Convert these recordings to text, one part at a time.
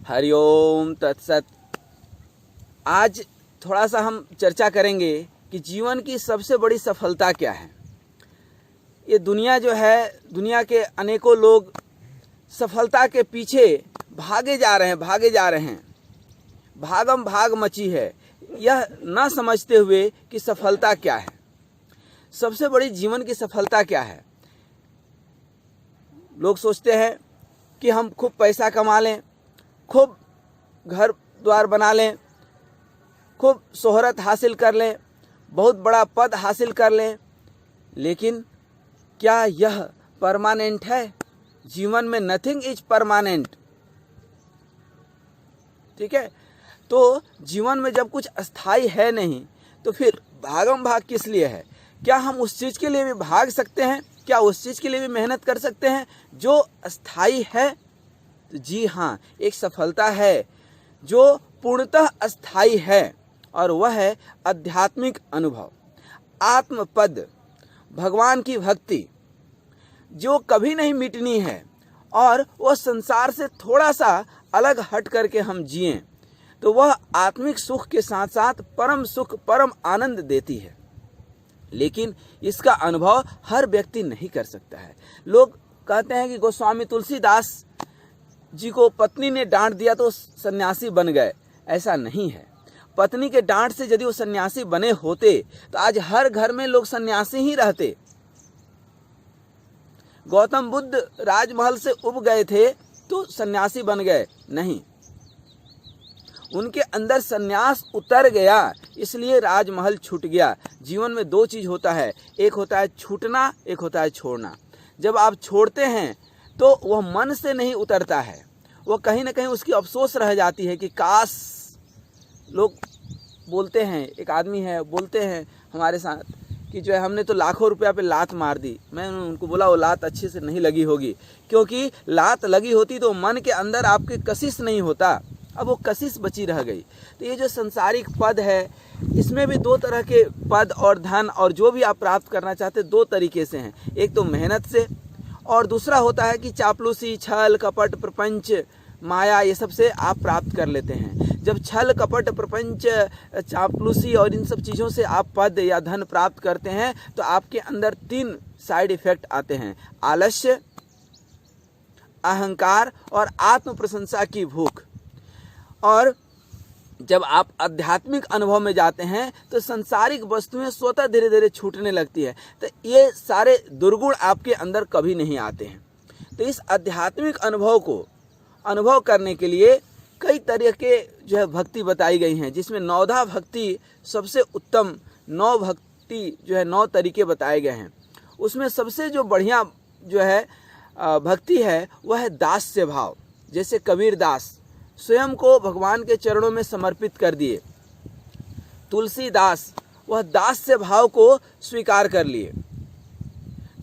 हरिओम तत्सत। आज थोड़ा सा हम चर्चा करेंगे कि जीवन की सबसे बड़ी सफलता क्या है। ये दुनिया जो है, दुनिया के अनेकों लोग सफलता के पीछे भागे जा रहे हैं। भागम भाग मची है, यह ना समझते हुए कि सफलता क्या है, सबसे बड़ी जीवन की सफलता क्या है। लोग सोचते हैं कि हम खूब पैसा कमा लें, खूब घर द्वार बना लें, खूब शोहरत हासिल कर लें, बहुत बड़ा पद हासिल कर लें, लेकिन क्या यह परमानेंट है? जीवन में नथिंग इज परमानेंट। ठीक है, तो जीवन में जब कुछ अस्थाई है नहीं तो फिर भागम भाग किस लिए है? क्या हम उस चीज के लिए भी भाग सकते हैं? क्या उस चीज के लिए भी मेहनत कर सकते हैं जो अस्थाई है? तो जी हाँ, एक सफलता है जो पूर्णतः अस्थाई है, और वह है आध्यात्मिक अनुभव, आत्मपद, भगवान की भक्ति, जो कभी नहीं मिटनी है। और वह संसार से थोड़ा सा अलग हट करके हम जिएं तो वह आत्मिक सुख के साथ साथ परम सुख, परम आनंद देती है। लेकिन इसका अनुभव हर व्यक्ति नहीं कर सकता है। लोग कहते हैं कि गोस्वामी तुलसीदास जी को पत्नी ने डांट दिया तो सन्यासी बन गए। ऐसा नहीं है। पत्नी के डांट से यदि वो सन्यासी बने होते तो आज हर घर में लोग सन्यासी ही रहते। गौतम बुद्ध राजमहल से उब गए थे तो सन्यासी बन गए? नहीं, उनके अंदर सन्यास उतर गया, इसलिए राजमहल छूट गया। जीवन में दो चीज होता है, एक होता है छूटना, एक होता है छोड़ना। जब आप छोड़ते हैं तो वह मन से नहीं उतरता है, वह कहीं ना कहीं उसकी अफसोस रह जाती है कि काश। लोग बोलते हैं, एक आदमी है, बोलते हैं हमारे साथ कि जो है हमने तो लाखों रुपया पे लात मार दी। मैं उनको बोला वो लात अच्छे से नहीं लगी होगी, क्योंकि लात लगी होती तो मन के अंदर आपके कशिश नहीं होता, अब वो कशिश बची रह गई। तो ये जो संसारिक पद है, इसमें भी दो तरह के पद और धन और जो भी आप प्राप्त करना चाहते दो तरीके से हैं। एक तो मेहनत से, और दूसरा होता है कि चापलूसी, छल कपट, प्रपंच, माया, ये सब से आप प्राप्त कर लेते हैं। जब छल कपट, प्रपंच, चापलूसी और इन सब चीज़ों से आप पद या धन प्राप्त करते हैं तो आपके अंदर तीन साइड इफेक्ट आते हैं: आलस्य, अहंकार और आत्म प्रशंसा की भूख। और जब आप आध्यात्मिक अनुभव में जाते हैं तो संसारिक वस्तुएं स्वतः धीरे धीरे छूटने लगती है, तो ये सारे दुर्गुण आपके अंदर कभी नहीं आते हैं। तो इस आध्यात्मिक अनुभव को अनुभव करने के लिए कई तरह के जो है भक्ति बताई गई हैं, जिसमें नवधा भक्ति सबसे उत्तम, 9 भक्ति जो है 9 तरीके बताए गए हैं। उसमें सबसे जो बढ़िया जो है भक्ति है वह है दास्य भाव। जैसे कबीर दास स्वयं को भगवान के चरणों में समर्पित कर दिए, तुलसीदास वह दास्य भाव को स्वीकार कर लिए।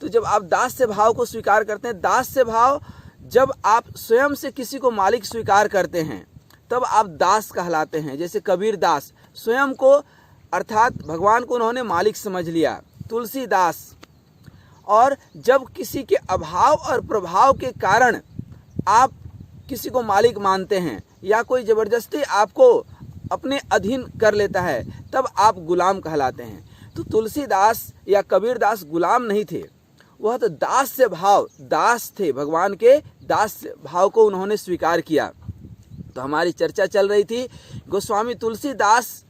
तो जब आप दास्य भाव को स्वीकार करते हैं, दास्य भाव जब आप स्वयं से किसी को मालिक स्वीकार करते हैं तब आप दास कहलाते हैं। जैसे कबीर दास स्वयं को अर्थात भगवान को उन्होंने मालिक समझ लिया, तुलसीदास। और जब किसी के अभाव और प्रभाव के कारण आप किसी को मालिक मानते हैं या कोई जबरदस्ती आपको अपने अधीन कर लेता है तब आप गुलाम कहलाते हैं। तो तुलसीदास या कबीरदास गुलाम नहीं थे, वह तो दास्य भाव, दास थे, भगवान के दास्य भाव को उन्होंने स्वीकार किया। तो हमारी चर्चा चल रही थी गोस्वामी तुलसीदास,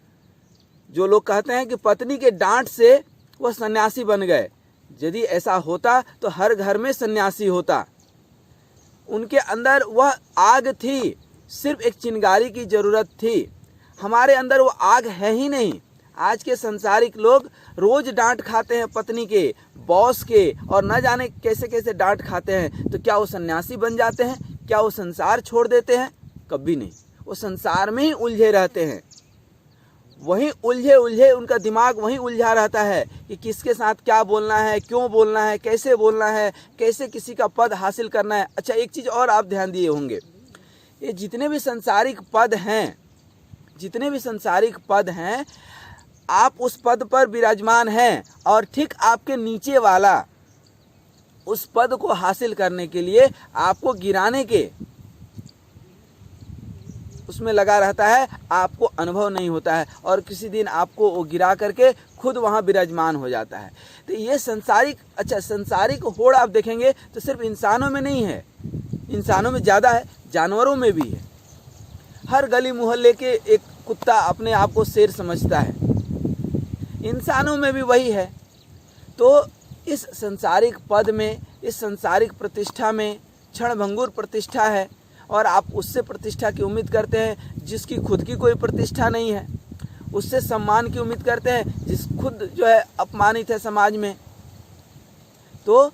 जो लोग कहते हैं कि पत्नी के डांट से वह सन्यासी बन गए। यदि ऐसा होता तो हर घर में सन्यासी होता। उनके अंदर वह आग थी, सिर्फ एक चिंगारी की जरूरत थी। हमारे अंदर वो आग है ही नहीं। आज के संसारिक लोग रोज डांट खाते हैं पत्नी के, बॉस के, और न जाने कैसे कैसे डांट खाते हैं। तो क्या वो सन्यासी बन जाते हैं? क्या वो संसार छोड़ देते हैं? कभी नहीं। वो संसार में ही उलझे रहते हैं, वहीं उलझे उनका दिमाग वहीं उलझा रहता है कि किसके साथ क्या बोलना है, क्यों बोलना है, कैसे बोलना है, कैसे किसी का पद हासिल करना है। अच्छा, एक चीज़ और आप ध्यान दिए होंगे, ये जितने भी संसारिक पद हैं, आप उस पद पर विराजमान हैं और ठीक आपके नीचे वाला उस पद को हासिल करने के लिए आपको गिराने के उसमें लगा रहता है, आपको अनुभव नहीं होता है और किसी दिन आपको वो गिरा करके खुद वहाँ विराजमान हो जाता है। तो ये सांसारिक होड़ आप देखेंगे तो सिर्फ इंसानों में नहीं है, इंसानों में ज़्यादा है, जानवरों में भी है। हर गली मोहल्ले के एक कुत्ता अपने आप को शेर समझता है, इंसानों में भी वही है। तो इस संसारिक पद में, इस संसारिक प्रतिष्ठा में क्षणभंगुर प्रतिष्ठा है और आप उससे प्रतिष्ठा की उम्मीद करते हैं जिसकी खुद की कोई प्रतिष्ठा नहीं है, उससे सम्मान की उम्मीद करते हैं जिस खुद जो है अपमानित है समाज में। तो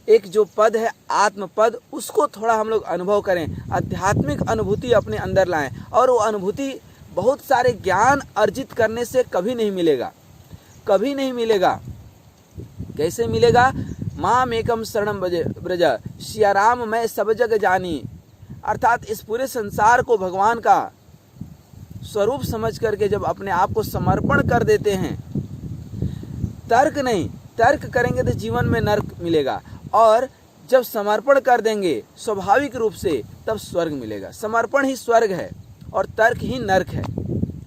एक जो पद है आत्म पद, उसको थोड़ा हम लोग अनुभव करें, आध्यात्मिक अनुभूति अपने अंदर लाएं। और वो अनुभूति बहुत सारे ज्ञान अर्जित करने से कभी नहीं मिलेगा, कभी नहीं मिलेगा। कैसे मिलेगा? माम एकम शरणम ब्रज, सिया राम मैं सब जग जानी। अर्थात इस पूरे संसार को भगवान का स्वरूप समझ करके जब अपने आप को समर्पण कर देते हैं, तर्क नहीं, तर्क करेंगे तो जीवन में नर्क मिलेगा, और जब समर्पण कर देंगे स्वाभाविक रूप से तब स्वर्ग मिलेगा। समर्पण ही स्वर्ग है और तर्क ही नर्क है।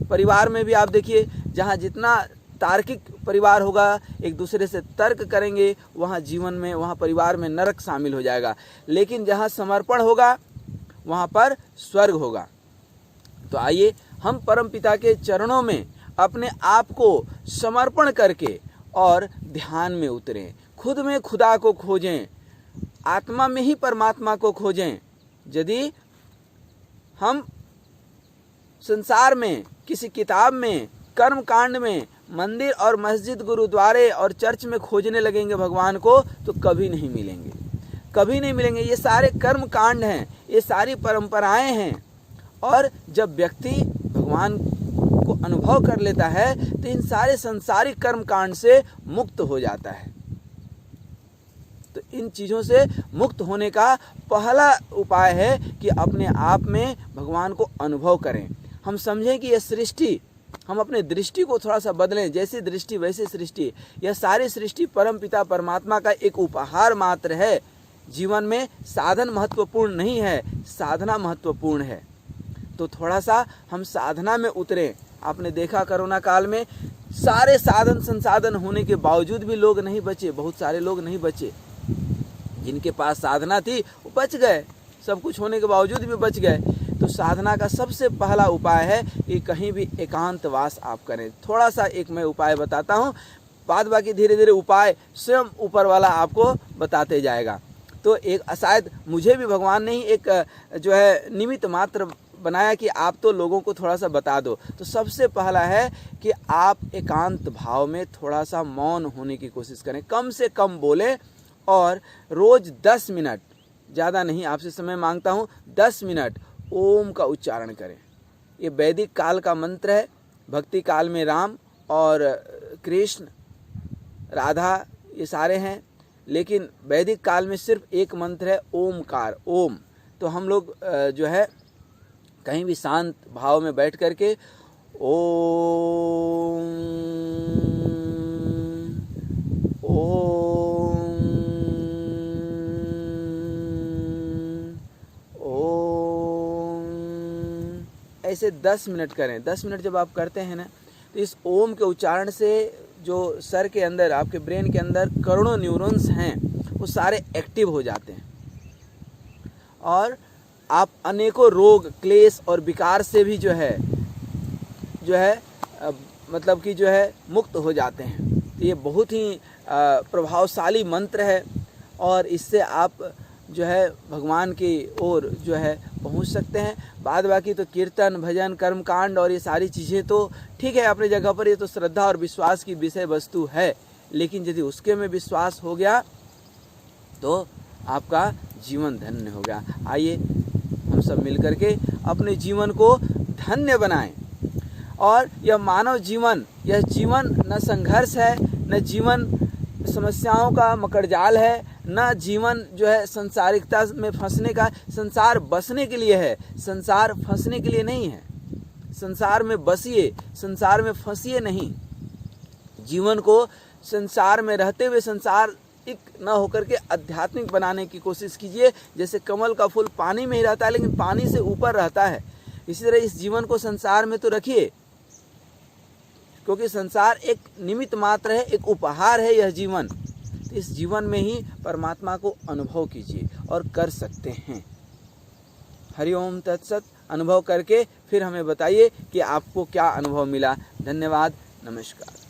परिवार में भी आप देखिए, जहाँ जितना तार्किक परिवार होगा, एक दूसरे से तर्क करेंगे, वहाँ जीवन में, वहाँ परिवार में नरक शामिल हो जाएगा। लेकिन जहाँ समर्पण होगा वहाँ पर स्वर्ग होगा। तो आइए हम परमपिता के चरणों में अपने आप को समर्पण करके और ध्यान में उतरें, खुद में खुदा को खोजें, आत्मा में ही परमात्मा को खोजें। यदि हम संसार में, किसी किताब में, कर्म कांड में, मंदिर और मस्जिद, गुरुद्वारे और चर्च में खोजने लगेंगे भगवान को, तो कभी नहीं मिलेंगे, कभी नहीं मिलेंगे। ये सारे कर्म कांड हैं, ये सारी परंपराएं हैं। और जब व्यक्ति भगवान को अनुभव कर लेता है तो इन सारे संसारिक कर्म कांड से मुक्त हो जाता है। तो इन चीज़ों से मुक्त होने का पहला उपाय है कि अपने आप में भगवान को अनुभव करें। हम समझें कि यह सृष्टि, हम अपने दृष्टि को थोड़ा सा बदलें, जैसी दृष्टि वैसी सृष्टि। यह सारी सृष्टि परमपिता परमात्मा का एक उपहार मात्र है। जीवन में साधन महत्वपूर्ण नहीं है, साधना महत्वपूर्ण है। तो थोड़ा सा हम साधना में उतरें। आपने देखा कोरोना काल में सारे साधन संसाधन होने के बावजूद भी लोग नहीं बचे, बहुत सारे लोग नहीं बचे। जिनके पास साधना थी वो बच गए, सब कुछ होने के बावजूद भी बच गए। तो साधना का सबसे पहला उपाय है कि कहीं भी एकांतवास आप करें। थोड़ा सा एक मैं उपाय बताता हूँ, बाद बाकी धीरे धीरे उपाय स्वयं ऊपर वाला आपको बताते जाएगा। तो एक शायद मुझे भी भगवान ने ही एक जो है निमित्त मात्र बनाया कि आप तो लोगों को थोड़ा सा बता दो। तो सबसे पहला है कि आप एकांत भाव में थोड़ा सा मौन होने की कोशिश करें, कम से कम बोलें और रोज़ 10 मिनट, ज़्यादा नहीं, आपसे समय मांगता हूँ, 10 मिनट ओम का उच्चारण करें। ये वैदिक काल का मंत्र है। भक्ति काल में राम और कृष्ण, राधा, ये सारे हैं, लेकिन वैदिक काल में सिर्फ एक मंत्र है, ओमकार, ओम। तो हम लोग जो है कहीं भी शांत भाव में बैठ करके ओम ओम ओम ऐसे 10 मिनट करें। 10 मिनट जब आप करते हैं ना, तो इस ओम के उच्चारण से जो सर के अंदर, आपके ब्रेन के अंदर करोड़ों न्यूरॉन्स हैं, वो सारे एक्टिव हो जाते हैं और आप अनेकों रोग, क्लेश और विकार से भी जो है मतलब कि जो है मुक्त हो जाते हैं। तो ये बहुत ही प्रभावशाली मंत्र है और इससे आप जो है भगवान की ओर जो है पहुंच सकते हैं। बाद बाकी तो कीर्तन, भजन, कर्मकांड और ये सारी चीज़ें तो ठीक है अपनी जगह पर, ये तो श्रद्धा और विश्वास की विषय वस्तु है। लेकिन यदि उसके में विश्वास हो गया तो आपका जीवन धन्य हो गया। आइए हम सब मिलकर के अपने जीवन को धन्य बनाएं। और यह मानव जीवन, यह जीवन न संघर्ष है, न जीवन समस्याओं का मकड़जाल है, न जीवन जो है संसारिकता में फंसने का। संसार बसने के लिए है, संसार फंसने के लिए नहीं है। संसार में बसिए, संसार में फंसिए नहीं। जीवन को संसार में रहते हुए संसार न होकर के आध्यात्मिक बनाने की कोशिश कीजिए। जैसे कमल का फूल पानी में ही रहता है लेकिन पानी से ऊपर रहता है, इसी तरह इस जीवन को संसार में तो रखिए, क्योंकि संसार एक निमित्त मात्र है, एक उपहार है यह जीवन। तो इस जीवन में ही परमात्मा को अनुभव कीजिए और कर सकते हैं। हरिओम तत्सत। अनुभव करके फिर हमें बताइए कि आपको क्या अनुभव मिला। धन्यवाद, नमस्कार।